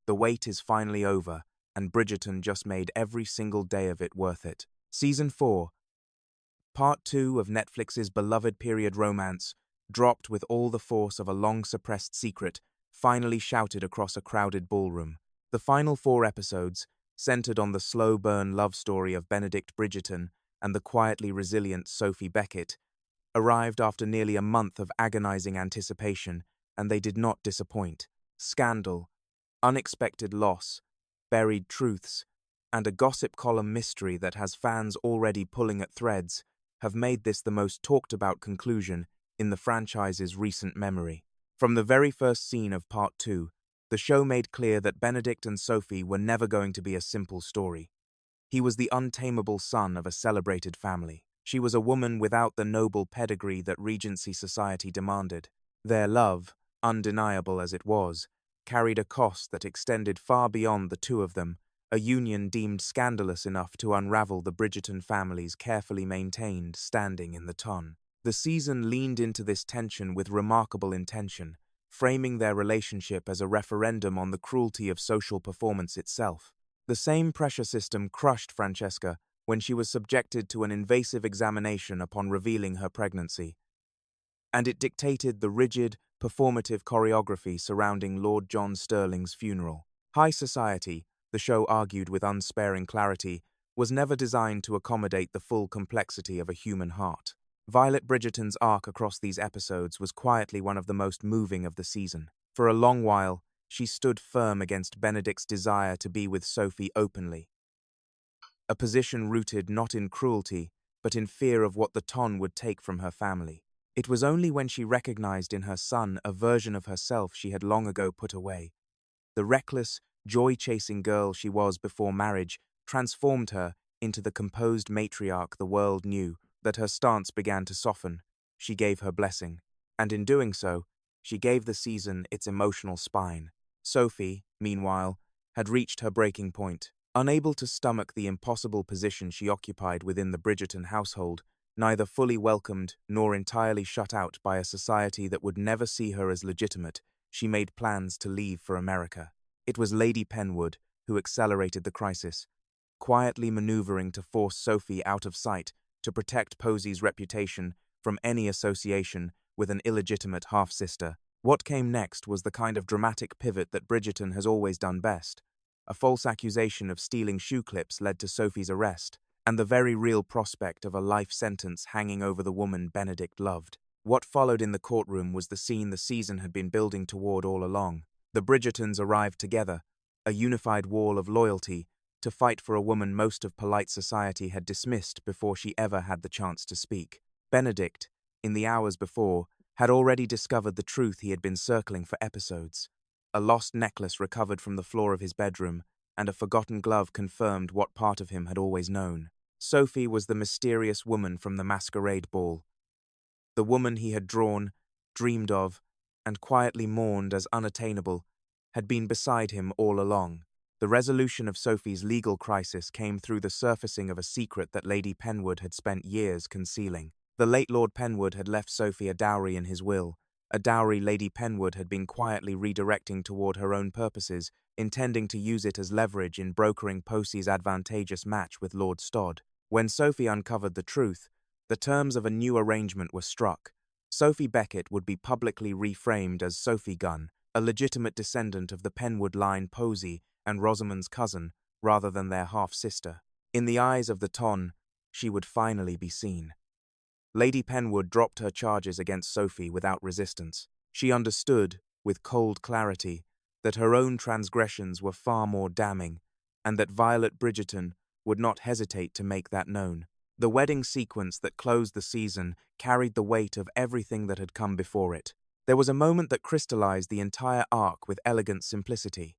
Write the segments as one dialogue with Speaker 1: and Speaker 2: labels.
Speaker 1: The wait is finally over, and Bridgerton just made every single day of it worth it. Season 4, Part 2 of Netflix's beloved period romance, dropped with all the force of a long-suppressed secret, finally shouted across a crowded ballroom. The final 4 episodes, centered on the slow-burn love story of Benedict Bridgerton and the quietly resilient Sophie Beckett, arrived after nearly a month of agonizing anticipation, and they did not disappoint. Scandal, unexpected loss, buried truths, and a gossip column mystery that has fans already pulling at threads have made this the most talked-about conclusion in the franchise's recent memory. From the very first scene of Part 2, the show made clear that Benedict and Sophie were never going to be a simple story. He was the untamable son of a celebrated family. She was a woman without the noble pedigree that Regency society demanded. Their love, undeniable as it was, carried a cost that extended far beyond the two of them, a union deemed scandalous enough to unravel the Bridgerton family's carefully maintained standing in the ton. The season leaned into this tension with remarkable intention, framing their relationship as a referendum on the cruelty of social performance itself. The same pressure system crushed Francesca when she was subjected to an invasive examination upon revealing her pregnancy, and it dictated the rigid, performative choreography surrounding Lord John Sterling's funeral. High society, the show argued with unsparing clarity, was never designed to accommodate the full complexity of a human heart. Violet Bridgerton's arc across these episodes was quietly one of the most moving of the season. For a long while, she stood firm against Benedict's desire to be with Sophie openly, a position rooted not in cruelty, but in fear of what the ton would take from her family. It was only when she recognized in her son a version of herself she had long ago put away. The reckless, joy-chasing girl she was before marriage transformed her into the composed matriarch the world knew, that her stance began to soften. She gave her blessing, and in doing so, she gave the season its emotional spine. Sophie, meanwhile, had reached her breaking point. Unable to stomach the impossible position she occupied within the Bridgerton household, neither fully welcomed nor entirely shut out by a society that would never see her as legitimate, she made plans to leave for America. It was Lady Penwood who accelerated the crisis, quietly maneuvering to force Sophie out of sight to protect Posy's reputation from any association with an illegitimate half-sister. What came next was the kind of dramatic pivot that Bridgerton has always done best. A false accusation of stealing shoe clips led to Sophie's arrest, and the very real prospect of a life sentence hanging over the woman Benedict loved. What followed in the courtroom was the scene the season had been building toward all along. The Bridgertons arrived together, a unified wall of loyalty, to fight for a woman most of polite society had dismissed before she ever had the chance to speak. Benedict, in the hours before, had already discovered the truth he had been circling for episodes. A lost necklace recovered from the floor of his bedroom, and a forgotten glove confirmed what part of him had always known. Sophie was the mysterious woman from the masquerade ball. The woman he had drawn, dreamed of, and quietly mourned as unattainable, had been beside him all along. The resolution of Sophie's legal crisis came through the surfacing of a secret that Lady Penwood had spent years concealing. The late Lord Penwood had left Sophie a dowry in his will, a dowry Lady Penwood had been quietly redirecting toward her own purposes, intending to use it as leverage in brokering Posy's advantageous match with Lord Stodd. When Sophie uncovered the truth, the terms of a new arrangement were struck. Sophie Beckett would be publicly reframed as Sophie Gunn, a legitimate descendant of the Penwood line Posy and Rosamund's cousin, rather than their half-sister. In the eyes of the ton, she would finally be seen. Lady Penwood dropped her charges against Sophie without resistance. She understood, with cold clarity, that her own transgressions were far more damning, and that Violet Bridgerton would not hesitate to make that known. The wedding sequence that closed the season carried the weight of everything that had come before it. There was a moment that crystallized the entire arc with elegant simplicity.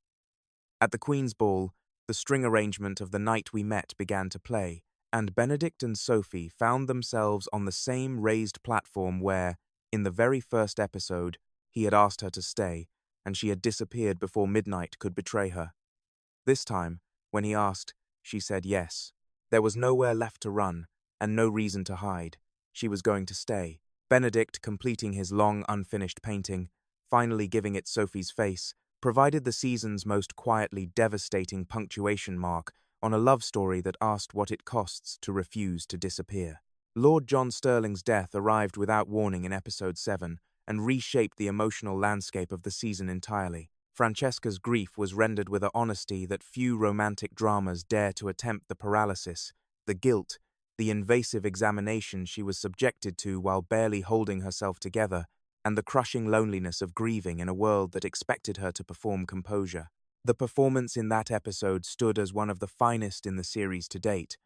Speaker 1: At the Queen's Ball, the string arrangement of The Night We Met began to play, and Benedict and Sophie found themselves on the same raised platform where, in the very first episode, he had asked her to stay, and she had disappeared before midnight could betray her. This time, when he asked, she said yes. There was nowhere left to run, and no reason to hide. She was going to stay. Benedict, completing his long, unfinished painting, finally giving it Sophie's face, provided the season's most quietly devastating punctuation mark on a love story that asked what it costs to refuse to disappear. Lord John Sterling's death arrived without warning in episode 7 and reshaped the emotional landscape of the season entirely. Francesca's grief was rendered with an honesty that few romantic dramas dare to attempt. The paralysis, the guilt, the invasive examination she was subjected to while barely holding herself together, and the crushing loneliness of grieving in a world that expected her to perform composure. The performance in that episode stood as one of the finest in the series to date,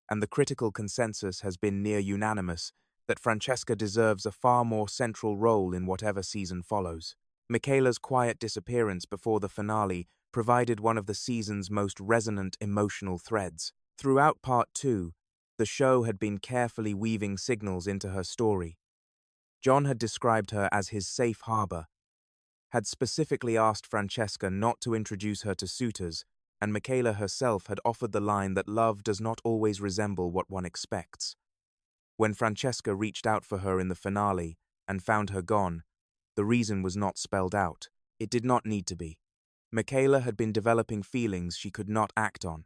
Speaker 1: and the critical consensus has been near unanimous that Francesca deserves a far more central role in whatever season follows. Michaela's quiet disappearance before the finale provided one of the season's most resonant emotional threads. Throughout Part 2, the show had been carefully weaving signals into her story. John had described her as his safe harbor, had specifically asked Francesca not to introduce her to suitors, and Michaela herself had offered the line that love does not always resemble what one expects. When Francesca reached out for her in the finale and found her gone, the reason was not spelled out. It did not need to be. Michaela had been developing feelings she could not act on,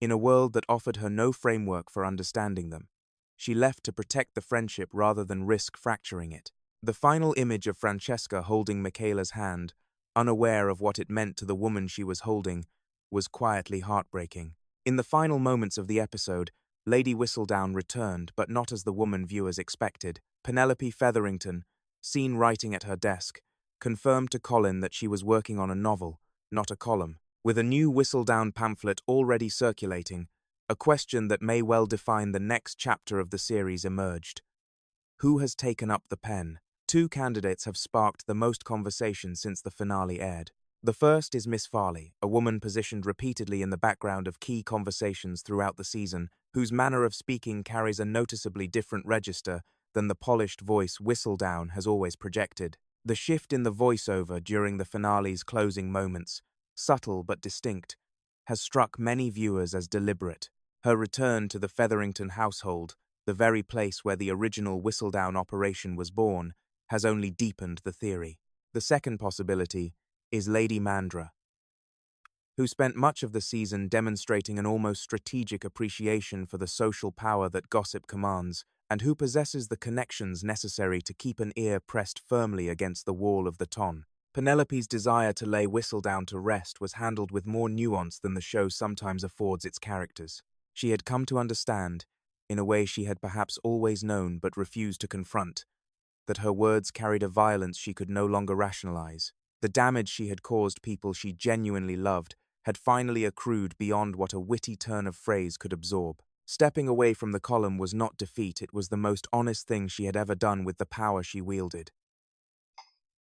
Speaker 1: in a world that offered her no framework for understanding them. She left to protect the friendship rather than risk fracturing it. The final image of Francesca holding Michaela's hand, unaware of what it meant to the woman she was holding, was quietly heartbreaking. In the final moments of the episode, Lady Whistledown returned, but not as the woman viewers expected. Penelope Featherington, seen writing at her desk, confirmed to Colin that she was working on a novel, not a column. With a new Whistledown pamphlet already circulating, a question that may well define the next chapter of the series emerged. Who has taken up the pen? Two candidates have sparked the most conversation since the finale aired. The first is Miss Farley, a woman positioned repeatedly in the background of key conversations throughout the season, whose manner of speaking carries a noticeably different register than the polished voice Whistledown has always projected. The shift in the voiceover during the finale's closing moments, subtle but distinct, has struck many viewers as deliberate. Her return to the Featherington household, the very place where the original Whistledown operation was born, has only deepened the theory. The second possibility is Lady Mandra, who spent much of the season demonstrating an almost strategic appreciation for the social power that gossip commands, and who possesses the connections necessary to keep an ear pressed firmly against the wall of the ton. Penelope's desire to lay Whistledown to rest was handled with more nuance than the show sometimes affords its characters. She had come to understand, in a way she had perhaps always known but refused to confront, that her words carried a violence she could no longer rationalize. The damage she had caused people she genuinely loved had finally accrued beyond what a witty turn of phrase could absorb. Stepping away from the column was not defeat, it was the most honest thing she had ever done with the power she wielded.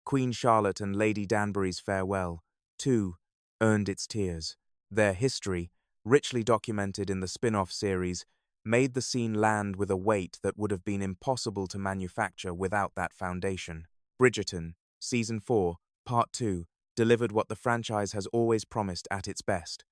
Speaker 1: Queen Charlotte and Lady Danbury's farewell, too, earned its tears. Their history, richly documented in the spin-off series, made the scene land with a weight that would have been impossible to manufacture without that foundation. Bridgerton, Season 4, Part 2, delivered what the franchise has always promised at its best.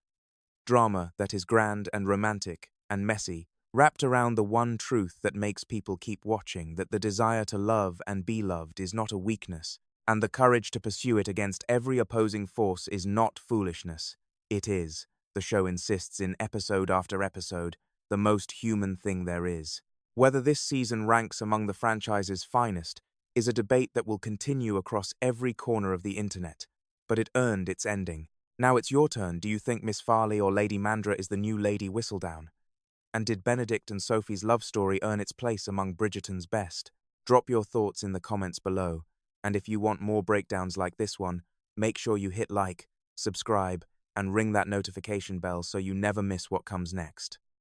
Speaker 1: Drama that is grand and romantic and messy, wrapped around the one truth that makes people keep watching, that the desire to love and be loved is not a weakness, and the courage to pursue it against every opposing force is not foolishness. It is, the show insists in episode after episode, the most human thing there is. Whether this season ranks among the franchise's finest is a debate that will continue across every corner of the internet, but it earned its ending. Now it's your turn. Do you think Miss Farley or Lady Mandra is the new Lady Whistledown? And did Benedict and Sophie's love story earn its place among Bridgerton's best? Drop your thoughts in the comments below, and if you want more breakdowns like this one, make sure you hit like, subscribe, and ring that notification bell so you never miss what comes next.